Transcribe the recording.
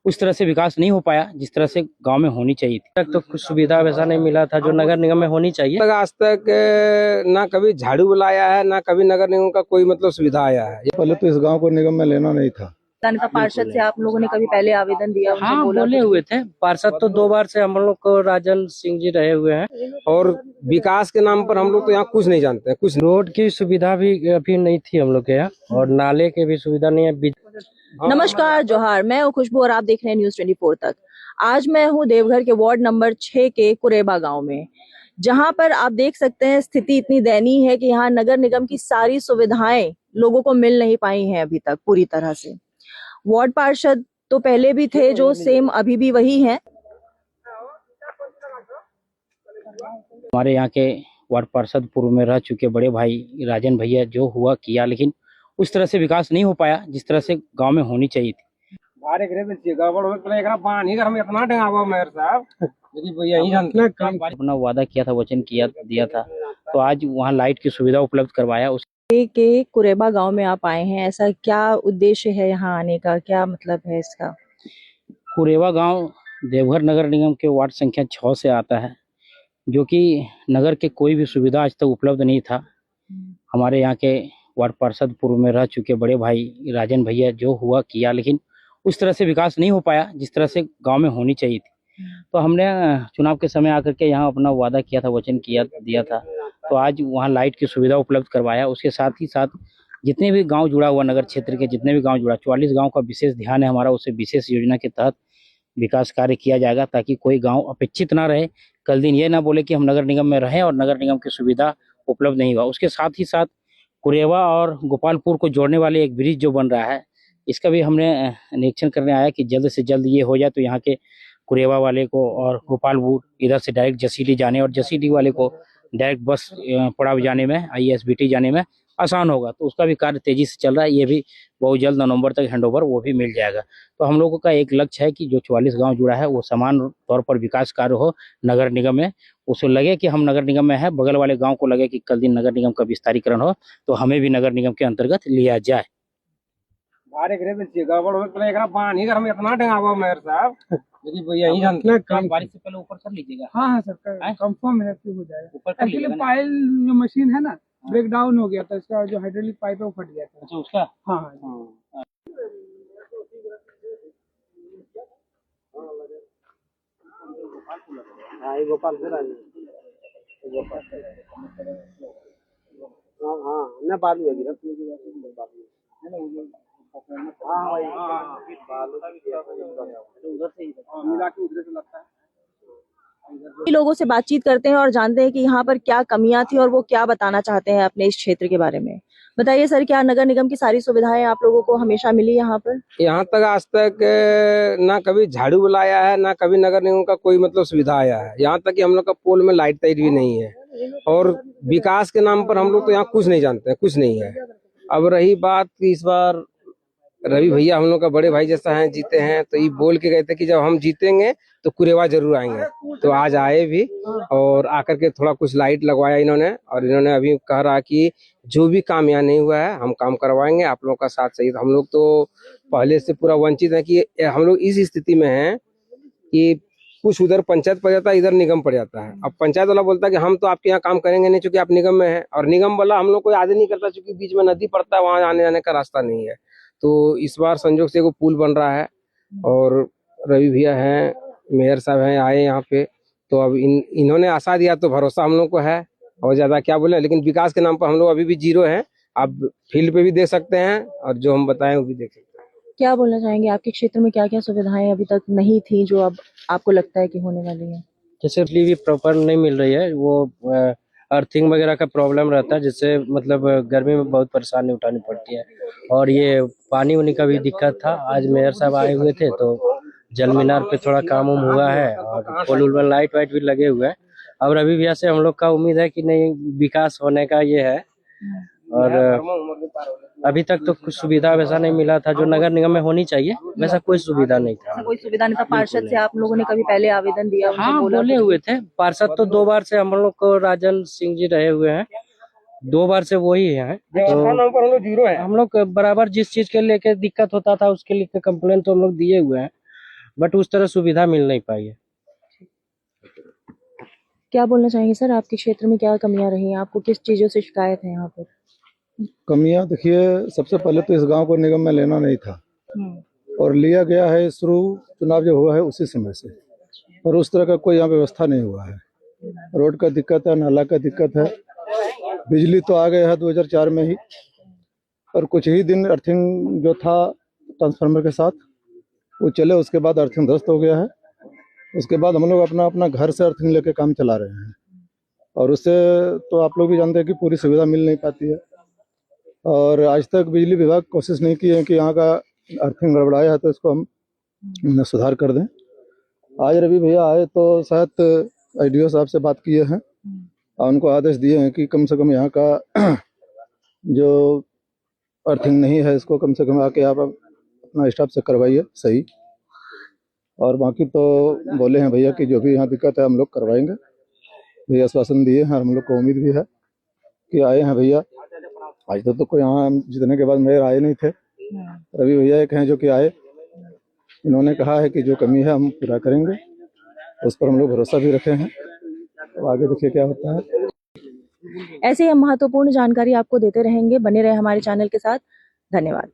उस तरह से विकास नहीं हो पाया जिस तरह से गांव में होनी चाहिए थी। तक तो कुछ सुविधा वैसा नहीं मिला था जो नगर निगम में होनी चाहिए। आज तक ना कभी झाड़ू बुलाया है, ना कभी नगर निगम का कोई मतलब सुविधा आया है। पहले तो इस गांव को निगम में लेना नहीं था। पार्षद से आप लोगों ने कभी पहले आवेदन दिया? हाँ, बोले हुए थे। पार्षद तो 2 बार से हम लोग को राजन सिंह जी रहे हुए हैं। और विकास के नाम पर हम लोग तो यहाँ कुछ नहीं जानते हैं। कुछ रोड की सुविधा भी अभी नहीं थी हम लोग के यहाँ, और नाले की भी सुविधा नहीं है। नमस्कार, जोहार, मैं हूँ खुशबू और आप देख रहे हैं न्यूज 24 तक। आज मैं हूँ देवघर के वार्ड नंबर 6 के कुरेबा गांव में, जहां पर आप देख सकते हैं स्थिति इतनी दयनीय है कि यहाँ नगर निगम की सारी सुविधाएं लोगों को मिल नहीं पाई हैं अभी तक पूरी तरह से। वार्ड पार्षद तो पहले भी थे जो सेम अभी भी वही हैं। हमारे यहाँ के वार्ड पार्षद पूर्व में रह चुके बड़े भाई राजन भैया जो हुआ किया, लेकिन उस तरह से विकास नहीं हो पाया जिस तरह से गांव में होनी चाहिए थी। अपना वादा किया था, वचन किया दिया था, तो आज वहाँ लाइट की सुविधा उपलब्ध करवाया। के कुरेबा गांव में आप आए हैं, ऐसा क्या उद्देश्य है यहाँ आने का, क्या मतलब है इसका? कुरेबा गांव देवघर नगर निगम के वार्ड संख्या 6 से आता है, जो कि नगर के कोई भी सुविधा आज तक उपलब्ध नहीं था। हमारे यहाँ के वार्ड पार्षद पूर्व में रह चुके बड़े भाई राजन भैया जो हुआ किया, लेकिन उस तरह से विकास नहीं हो पाया जिस तरह से गांव में होनी चाहिए थी। तो हमने चुनाव के समय आकर के यहाँ अपना वादा किया था, वचन किया दिया था, तो आज वहाँ लाइट की सुविधा उपलब्ध करवाया। उसके साथ ही साथ जितने भी गांव जुड़ा हुआ, नगर क्षेत्र के जितने भी गांव जुड़ा, 44 गांव का विशेष ध्यान है हमारा, उसे विशेष योजना के तहत विकास कार्य किया जाएगा, ताकि कोई गांव अपेक्षित ना रहे, कल दिन ये ना बोले कि हम नगर निगम में रहें और नगर निगम की सुविधा उपलब्ध नहीं हुआ। उसके साथ ही साथ कुरेबा और गोपालपुर को जोड़ने वाले एक ब्रिज जो बन रहा है, इसका भी हमने निरीक्षण करने आया कि जल्द से जल्द ये हो जाए, तो यहाँ के कुरेबा वाले को और गोपालपुर इधर से डायरेक्ट जसीडीह जाने और जसीडीह वाले को डायरेक्ट बस पड़ाव जाने में, ISBT जाने में आसान होगा। तो उसका भी कार्य तेजी से चल रहा है। ये भी बहुत जल्द नवंबर तक हैंडओवर वो भी मिल जाएगा। तो हम लोगों का एक लक्ष्य है कि जो 44 गांव जुड़ा है वो समान तौर पर विकास कार्य हो नगर निगम में। उसे लगे कि हम नगर निगम में है, बगल वाले गांव को लगे कि कल दिन नगर निगम का विस्तारीकरण हो तो हमें भी नगर निगम के अंतर्गत लिया जाए। बारिश से पहले ऊपर कर लीजिएगा। हाँ सर, कंफर्म है कि हो जाएगा। एक्चुअली पाइल जो मशीन है ना, ब्रेक डाउन हो गया था, इसका जो हाइड्रोलिक पाइप है वो फट गया था। अच्छा, उसका हाँ। गोपालपुर ना बालू है लोगों से बातचीत करते हैं और जानते हैं कि यहाँ पर क्या कमियां थी और वो क्या बताना चाहते हैं अपने इस क्षेत्र के बारे में। बताइए सर, क्या नगर निगम की सारी सुविधाएं आप लोगों को हमेशा मिली यहाँ पर? यहाँ तक आज तक ना कभी झाड़ू बुलाया है, ना कभी नगर निगम का कोई मतलब सुविधा आया है। यहाँ तक कि हम लोग का पोल में लाइट ताइट भी नहीं है, और विकास के नाम पर हम लोग तो यहाँ कुछ नहीं जानते हैं, कुछ नहीं है। अब रही बात कि इस बार रवि भैया हम लोग का बड़े भाई जैसा है, जीते हैं, तो ये बोल के गए थे कि जब हम जीतेंगे तो कुरेबा जरूर आएंगे। तो आज आए भी और आकर के थोड़ा कुछ लाइट लगवाया इन्होंने, और इन्होंने अभी कह रहा कि जो भी काम यहाँ नहीं हुआ है हम काम करवाएंगे, आप लोगों का साथ चाहिए। हम लोग तो पहले से पूरा वंचित है कि हम लोग इस स्थिति में हैं कि कुछ उधर पंचायत पड़ जाता है, इधर निगम पड़ जाता है। अब पंचायत वाला बोलता है कि हम तो आपके यहाँ काम करेंगे नहीं, चूंकि आप निगम में हैं, और निगम वाला हम लोग कोई आदि नहीं करता, चूंकि बीच में नदी पड़ता है, वहां आने जाने का रास्ता नहीं है। तो इस बार संजोग से एगो पुल बन रहा है, और रवि भैया हैं, मेयर साहब हैं, आए यहाँ पे, तो अब इन्होंने आशा दिया तो भरोसा हम लोग को है, और ज्यादा क्या बोले। लेकिन विकास के नाम पर हम लोग अभी भी जीरो हैं। आप फील्ड पे भी देख सकते हैं, और जो हम बताएं वो भी देख सकते हैं। क्या बोलना चाहेंगे, आपके क्षेत्र में क्या क्या सुविधाएं अभी तक नहीं थी जो अब आपको लगता है कि होने वाली है? जैसे बिजली भी प्रॉपर नहीं मिल रही है, वो अर्थिंग वगैरह का प्रॉब्लम रहता है, जिससे मतलब गर्मी में बहुत परेशानी उठानी पड़ती है। और ये पानी उनी का भी दिक्कत था। आज मेयर साहब आए हुए थे तो जल मीनार पे थोड़ा काम उम हुआ है, और पोल में लाइट वाइट भी लगे हुए हैं। अब रवि भैया से हम लोग का उम्मीद है कि नहीं, विकास होने का ये है। और अभी तक तो कुछ सुविधा वैसा नहीं मिला था जो नगर निगम में होनी चाहिए, वैसा कोई सुविधा नहीं था। कोई सुविधा नहीं था। पार्षद से आप लोगों ने कभी पहले आवेदन दिया? हाँ, बोले हुए थे। पार्षद तो 2 बार से हम लोग को राजन सिंह जी रहे हुए हैं, 2 बार से वही है। तो हम लोग बराबर जिस चीज के लेके दिक्कत होता था उसके लिए कंप्लेन तो हम लोग दिए हुए हैं, बट उस तरह सुविधा मिल नहीं पाई है। क्या बोलना चाहेंगे सर, आपके क्षेत्र में क्या कमियां रही हैं, आपको किस चीजों से शिकायत है यहाँ पर? कमियां देखिए, सबसे पहले तो इस गांव को निगम में लेना नहीं था और लिया गया है शुरू चुनाव जो हुआ है उसी समय से, और उस तरह का कोई यहाँ व्यवस्था नहीं हुआ है। रोड का दिक्कत है, नाला का दिक्कत है, बिजली तो आ गया है 2004 में ही, और कुछ ही दिन अर्थिंग जो था ट्रांसफार्मर के साथ वो चले, उसके बाद अर्थिंग ध्वस्त हो गया है। उसके बाद हम लोग अपना अपना घर से अर्थिंग लेके काम चला रहे हैं, और उससे तो आप लोग भी जानते हैं कि पूरी सुविधा मिल नहीं पाती है। और आज तक बिजली विभाग कोशिश नहीं की है कि यहाँ का अर्थिंग गड़बड़ाया है तो इसको हम सुधार कर दें। आज रवि भैया आए तो शायद IDO साहब से बात किए हैं और उनको आदेश दिए हैं कि कम से कम यहाँ का जो अर्थिंग नहीं है इसको कम से कम आके आप अपना स्टाफ से करवाइए सही। और बाकी तो बोले हैं भैया कि जो भी यहाँ दिक्कत है हम लोग करवाएंगे, भैया आश्वासन दिए हैं। हम लोग को उम्मीद भी है कि आए हैं भैया। आज तो कोई यहाँ जीतने के बाद मेयर आए नहीं थे, रवि भैया एक हैं जो कि आए। इन्होंने कहा है कि जो कमी है हम पूरा करेंगे, उस पर हम लोग भरोसा भी रखे हैं। तो आगे देखिए क्या होता है। ऐसे ही हम महत्वपूर्ण जानकारी आपको देते रहेंगे, बने रहे हमारे चैनल के साथ। धन्यवाद।